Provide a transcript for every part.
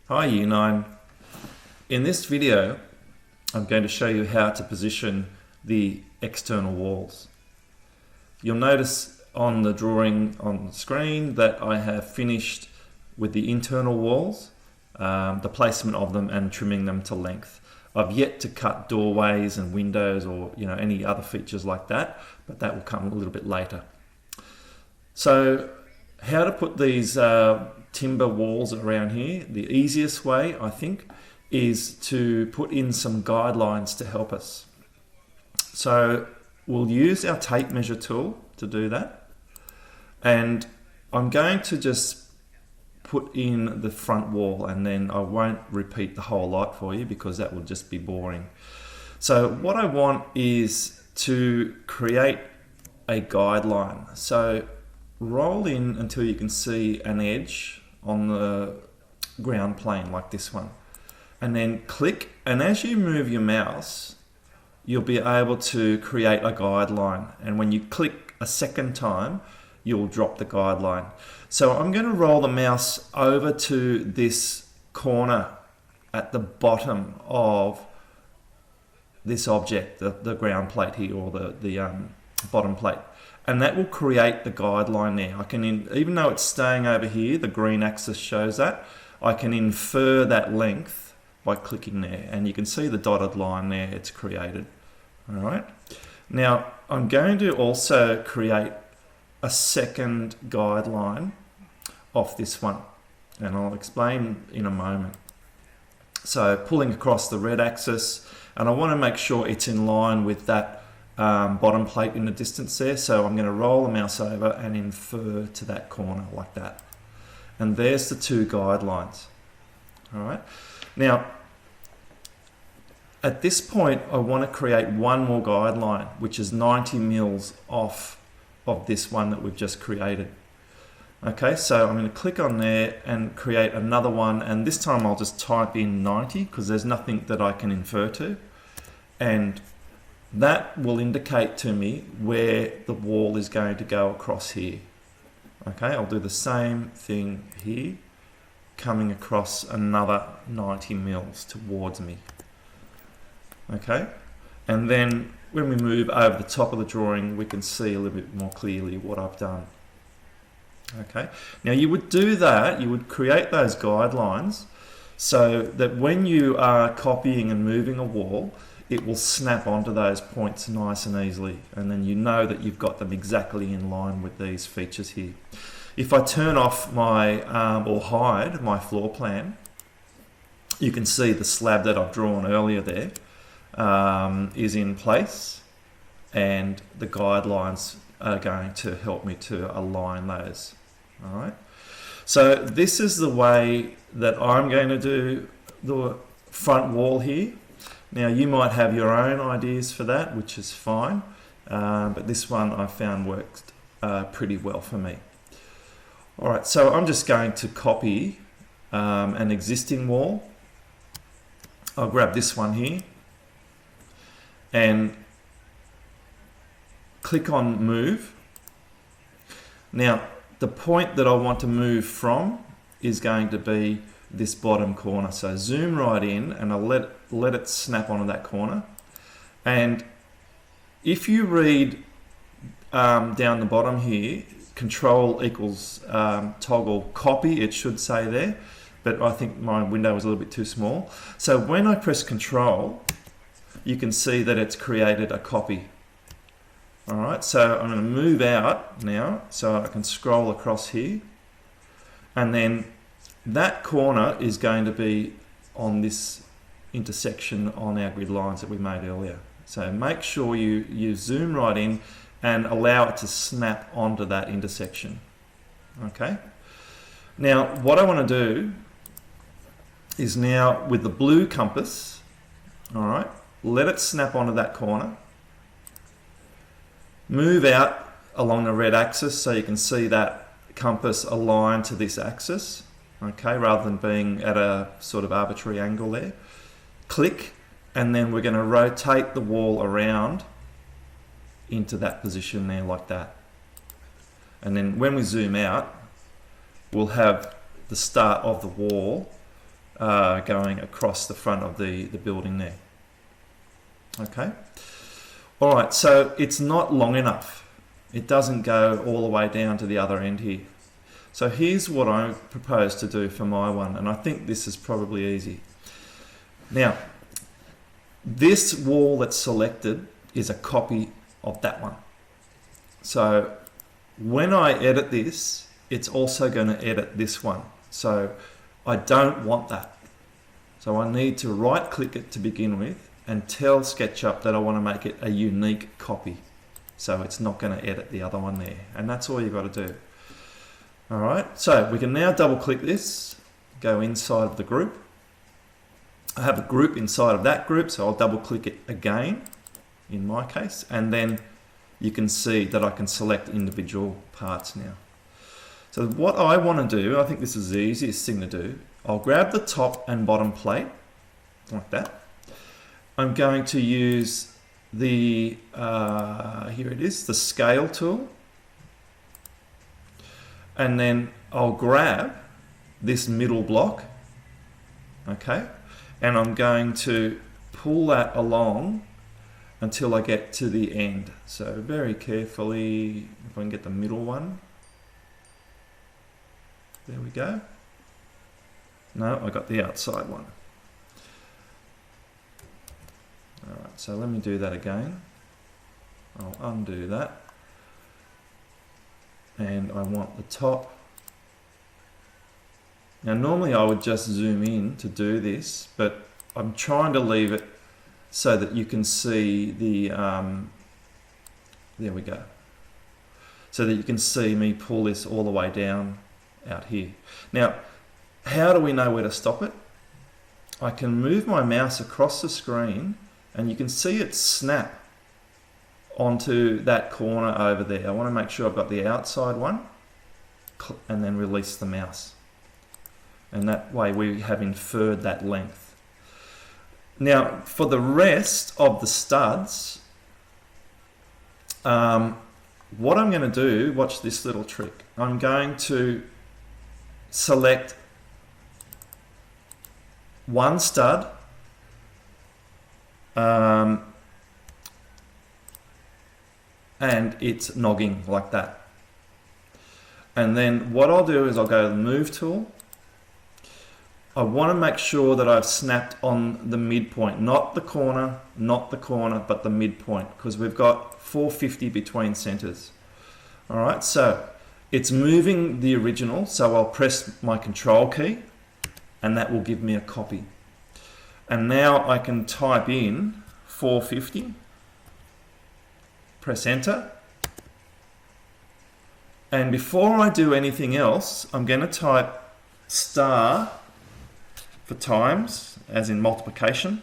Hi Year 9. In this video I'm going to show you how to position the external walls. You'll notice on the drawing on the screen that I have finished with the internal walls, the placement of them and trimming them to length. I've yet to cut doorways and windows or any other features like that, but that will come a little bit later. So how to put these timber walls around here? The easiest way, I think, is to put in some guidelines to help us. So we'll use our tape measure tool to do that, and I'm going to just put in the front wall, and then I won't repeat the whole lot for you because that will just be boring. So what I want is to create a guideline. So roll in until you can see an edge on the ground plane like this one, and then click, and as you move your mouse you'll be able to create a guideline, and when you click a second time you'll drop the guideline. So I'm going to roll the mouse over to this corner at the bottom of this object, the ground plate here, or the bottom plate, and that will create the guideline there. I can, even though it's staying over here, the green axis shows that, I can infer that length by clicking there, and you can see the dotted line there it's created. Alright, now I'm going to also create a second guideline off this one, and I'll explain in a moment. So pulling across the red axis, and I want to make sure it's in line with that bottom plate in the distance there, so I'm going to roll the mouse over and infer to that corner like that, and there's the two guidelines. Alright, now at this point I want to create one more guideline, which is 90 mils off of this one that we've just created. Okay, so I'm going to click on there and create another one, and this time I'll just type in 90 because there's nothing that I can infer to, and that will indicate to me where the wall is going to go across here. Okay, I'll do the same thing here, coming across another 90 mils towards me. Okay, and then when we move over the top of the drawing we can see a little bit more clearly what I've done. Okay, now you would do that, you would create those guidelines so that when you are copying and moving a wall, it will snap onto those points nice and easily, and then you know that you've got them exactly in line with these features here. If I turn off my or hide my floor plan, you can see the slab that I've drawn earlier there is in place, and the guidelines are going to help me to align those. Alright, so this is the way that I'm going to do the front wall here. Now you might have your own ideas for that, which is fine, but this one I found worked pretty well for me. Alright, so I'm just going to copy an existing wall. I'll grab this one here and click on move. Now the point that I want to move from is going to be this bottom corner, so zoom right in and I'll let it snap onto that corner. And if you read down the bottom here, control equals toggle copy, it should say there, but I think my window was a little bit too small. So when I press control, you can see that it's created a copy. Alright, so I'm going to move out now so I can scroll across here, and then that corner is going to be on this intersection on our grid lines that we made earlier. So make sure you zoom right in and allow it to snap onto that intersection. Okay, now what I want to do is, now with the blue compass, alright, let it snap onto that corner. Move out along the red axis so you can see that compass aligned to this axis, okay, rather than being at a sort of arbitrary angle there. Click, and then we're going to rotate the wall around into that position there like that. And then when we zoom out, we'll have the start of the wall going across the front of the building there. Okay. All right, so it's not long enough. It doesn't go all the way down to the other end here. So here's what I propose to do for my one, and I think this is probably easy. Now, this wall that's selected is a copy of that one. So when I edit this, it's also going to edit this one. So I don't want that. So I need to right click it to begin with and tell SketchUp that I want to make it a unique copy. So it's not going to edit the other one there. And that's all you've got to do. All right, so we can now double click this, go inside of the group. I have a group inside of that group, so I'll double click it again in my case, and then you can see that I can select individual parts now. So what I want to do, I think this is the easiest thing to do, I'll grab the top and bottom plate, like that. I'm going to use the, here it is, the scale tool. And then I'll grab this middle block, okay? And I'm going to pull that along until I get to the end. So very carefully, if I can get the middle one. There we go. No, I got the outside one. All right, so let me do that again. I'll undo that. And I want the top. Now normally I would just zoom in to do this, but I'm trying to leave it so that you can see the, there we go. So that you can see me pull this all the way down out here. Now, how do we know where to stop it? I can move my mouse across the screen and you can see it snap onto that corner over there. I want to make sure I've got the outside one and then release the mouse. And that way we have inferred that length. Now for the rest of the studs, what I'm going to do, watch this little trick. I'm going to select one stud, and it's nogging like that. And then what I'll do is I'll go to the move tool. I want to make sure that I've snapped on the midpoint, not the corner, but the midpoint, because we've got 450 between centers. All right, so it's moving the original, so I'll press my control key and that will give me a copy. And now I can type in 450, press enter. And before I do anything else, I'm going to type star for times, as in multiplication,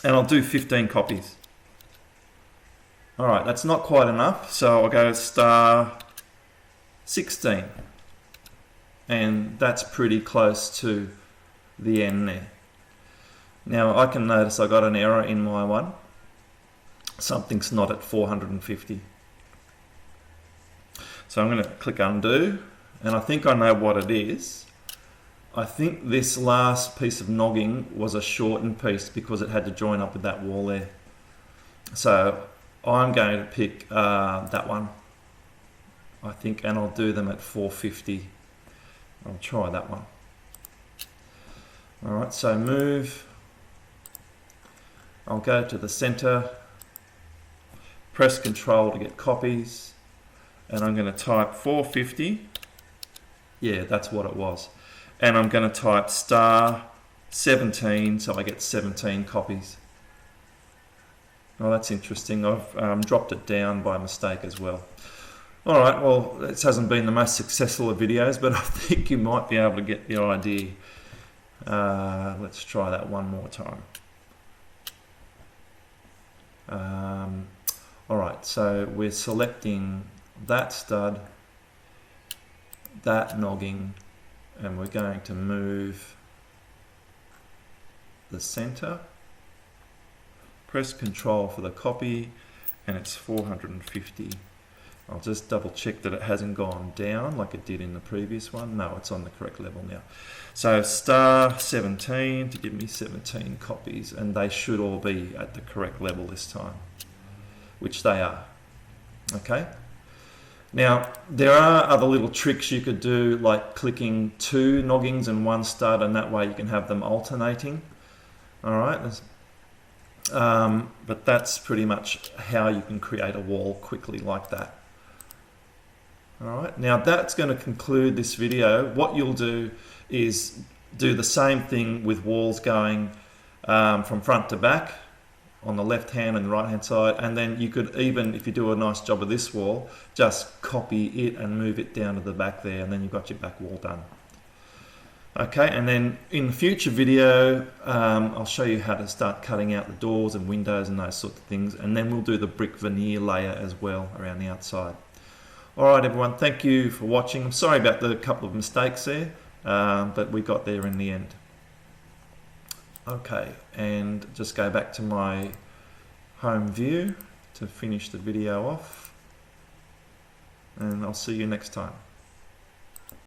and I'll do 15 copies. All right, that's not quite enough, so I'll go star 16, and that's pretty close to the end there. Now I can notice I got an error in my one. Something's not at 450. So I'm going to click undo, and I think I know what it is. I think this last piece of nogging was a shortened piece because it had to join up with that wall there. So I'm going to pick that one, I think, and I'll do them at 450. I'll try that one. All right, so move. I'll go to the center, press Control to get copies, and I'm going to type 450. Yeah, that's what it was. And I'm going to type star 17, so I get 17 copies. Oh, that's interesting. I've dropped it down by mistake as well. All right, well, this hasn't been the most successful of videos, but I think you might be able to get the idea. Let's try that one more time. All right, so we're selecting that stud, that nogging, and we're going to move the center. Press Control for the copy, and it's 450. I'll just double check that it hasn't gone down like it did in the previous one. No, it's on the correct level now. So star 17 to give me 17 copies, and they should all be at the correct level this time, which they are. Okay. Now, there are other little tricks you could do, like clicking 2 noggings and 1 stud, and that way you can have them alternating. All right. But that's pretty much how you can create a wall quickly like that. All right. Now, that's going to conclude this video. What you'll do is do the same thing with walls going from front to back on the left hand and the right hand side, and then you could even, if you do a nice job of this wall, just copy it and move it down to the back there, and then you've got your back wall done. Okay, and then in the future video I'll show you how to start cutting out the doors and windows and those sorts of things, and then we'll do the brick veneer layer as well around the outside. Alright everyone, thank you for watching. I'm sorry about the couple of mistakes there, but we got there in the end. Okay, and just go back to my home view to finish the video off, and I'll see you next time.